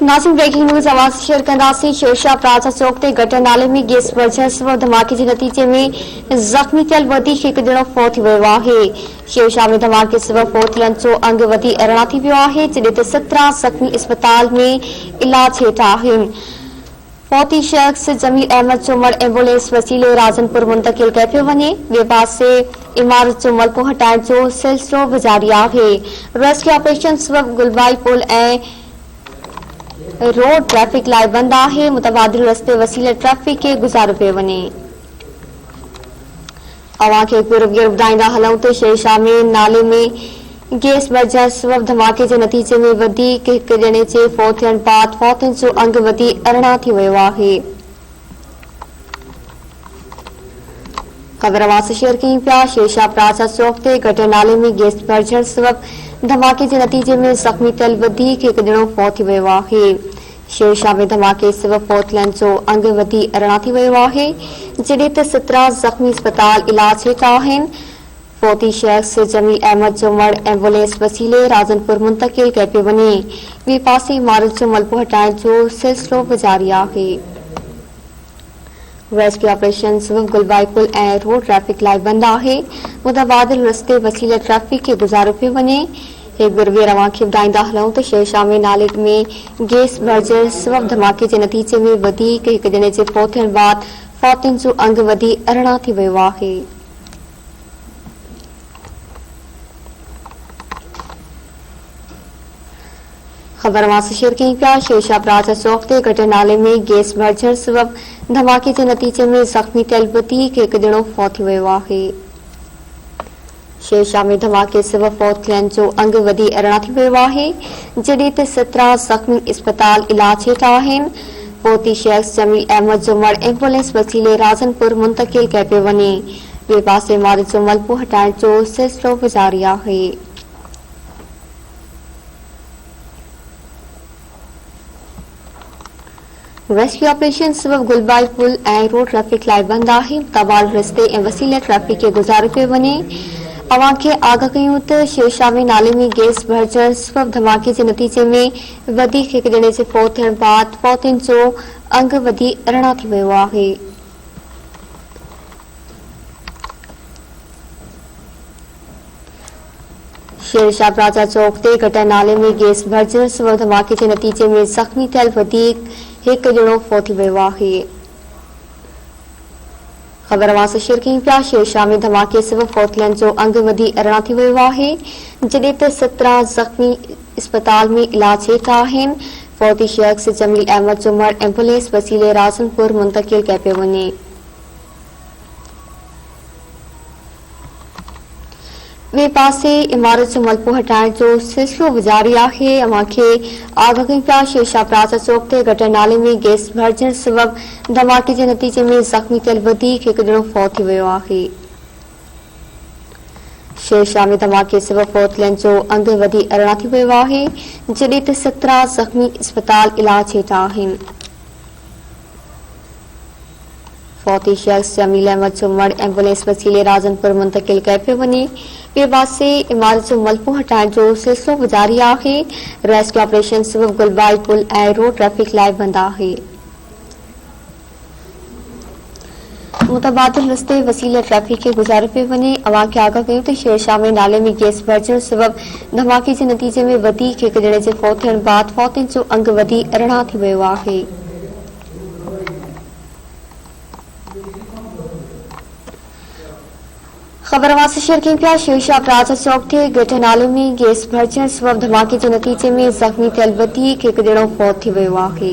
नाज़रीन breaking news आवाज़ share कंदासीं। शेरशाह प्लाजा चौक ते गटर नाले में गैस भरिजण सबबि धमाके जे नतीजे में ज़ख़्मी थियल वधीक हिकु ॼणो फौत थी वियो आहे। शेरशाह में धमाके सबबि फौत थियलनि जो अंग वधी अरिड़हं थी वियो आहे, जॾहिं त 17 ज़ख़्मी अस्पताल में इलाज हेठि आहिनि। फौती शख्स जमील अहमद जो मड़ एम्बुलेंस वसीले राजनपुर मुंतकिल कयो पियो वञे। ॿिए पासे इमारत जो मलको हटाइण जो सिलसिलो बि जारी आहे। रेस्क्यू ऑपरेशन सबबि गुलबाई पुल ऐं रोड ट्रैफिक लाइ बंद आहे। मुतबादिल रस्ते वसीले ट्रैफिक के गुज़ारो पियो वञे। अवां खे हिकु भेरो ॿुधाईंदा हलूं त शेरशाह में नाले में गैस भरिजण सबबि धमाके जे नतीजे में वधीक हिकु ॼणे जे फौत थियण बाद फौतनि जो अंग वधी अरिड़हं थी वियो आहे। ख़बर अवां सां शेयर कयूं पिया। शेरशाह प्लाजा चौक ते गटर नाले में गैस भरिजण सबबि धमाके जे नतीजे में ज़ख़्मी थियल वधीक हिकु ॼणो फौत थी वियो आहे। शेरशाह में धमाके सबबि फौत थियलनि जो अंग वधी अरिड़हं थी वियो आहे, जॾहिं त 17 ज़ख़्मी अस्पताल इलाज हेठि आहिनि। फौती शख्स जमील अहमद जो मड़ एम्बुलेंस वसीले राजनपुर मुंतकिल कयो पियो वञे। ॿिए पासे इमारत जो मलबो हटाइण जो सिलसिलो बि जारी आहे। रेस्क्यू ऑपरेशन सबबि गुलबाई पुल ऐं रोड ट्रैफिक लाइ बंद आहे। मुतबादिल रस्ते वसीले ट्रैफिक के गुज़ारो पियो वञे। हिकु भेरो अवां खे ॿुधाईंदा हलूं त शेरशाह में नाले में गैस भरिजण सबबि धमाके जे नतीजे में वधीक हिकु ॼणे जे फौत थियण बाद फौतनि जो अंग वधी अरिड़हं थी वियो आहे। ख़बर अवां सां शेयर कयूं पिया। शेरशाह प्लाजा चौक ते गटर नाले में गैस भरिजण सबबि धमाके जे नतीजे में ज़ख़्मी थियल वधीक हिकु ॼणो फौत थी वियो आहे। शेरशाह में धमाके सबबि फौत थियण जो अंग वधी अरिड़हं थी वियो आहे, जॾहिं त 17 ज़ख़्मी अस्पताल इलाज हेठि आहिनि। फौती शख्स जमील अहमद जो मड़ एम्बुलेंस वसीले राजनपुर मुंतकिल कयो पियो वञे। ॿिए पासे इमारत जो मलबो हटाइण जो सिलसिलो बि जारी आहे। रेस्क्यू ऑपरेशन सबबि गुलबाई पुल ऐं रोड ट्रैफिक लाइ बंद आहे। मुतबादिल रस्ते ऐं वसीले ट्रैफिक के गुज़ारो पियो वञे। अवां खे आगाह कयूं त शेरशाह में नाले में गैस भरिजण सबबि धमाके जे नतीजे में वधीक हिकु ॼणे जे फौत थियण बाद फौतनि जो अंग वधी अरिड़हं थी वियो आहे। शेरशाह प्लाजा चौक ते गटर नाले में गैस भरिजण सबबि धमाके जे नतीजे में ज़ख़्मी थियल वधीक हिकु ॼणो फौत थी वियो आहे। ख़बर अवां सां शेयर कयूं पिया। शेरशाह में धमाके सबबि फौत थियण जो अंग वधी अरिड़हं थी वियो आहे, जॾहिं त 17 ज़ख़्मी अस्पताल में इलाज हेठि आहिनि। फौती शख्स जमील अहमद जो मड़ एम्बुलेंस वसीले राजनपुर मुंतकिल कयो पियो वञे। ॿिए पासे इमारत जो मलबो हटाइण जो सिलसिलो बि जारी आहे। अवां खे आगाह कयूं पिया। शेरशाह प्लाजा चौक ते गटर नाले में गैस भरिजण सबबि धमाके जे नतीजे में ज़ख़्मी थियल वधीक हिकु ॼणो फौत थी वियो आहे। शेरशाह में धमाके सबबि फौत थियण जो अंग वधी अरिड़हं थी वियो आहे, जॾहिं त 17 ज़ख़्मी अस्पताल इलाज हेठि आहिनि। फौती शख्स जमील अहमद जो मड़ एम्बुलेंस वसीले राजनपुर मुंतकिल कयो पियो वञे। ॿिए पासे इमारत जो मलबो हटाइण जो सिलसिलो बि जारी आहे। रेस्क्यू ऑपरेशन सबबि गुलबाई पुल ऐं रोड ट्रैफिक लाइ बंद आहे। मुतबादिल रस्ते वसीले ट्रैफिक के गुज़ारो पियो वञे। अवां खे आगाह कयूं त शेरशाह में नाले में गैस भरिजण सबबि धमाके जे नतीजे में वधीक हिकु ॼणे जे फौत थियण बाद फौतनि जो अंग वधी अरिड़हं थी वियो आहे। ख़बर अवां सां शेयर कयूं पिया। शेरशाह प्लाजा चौक ते गटर नाले में गैस भरिजण सबबि धमाके जे नतीजे में ज़ख़्मी थियल वधीक हिकु ॼणो फौत थी वियो आहे।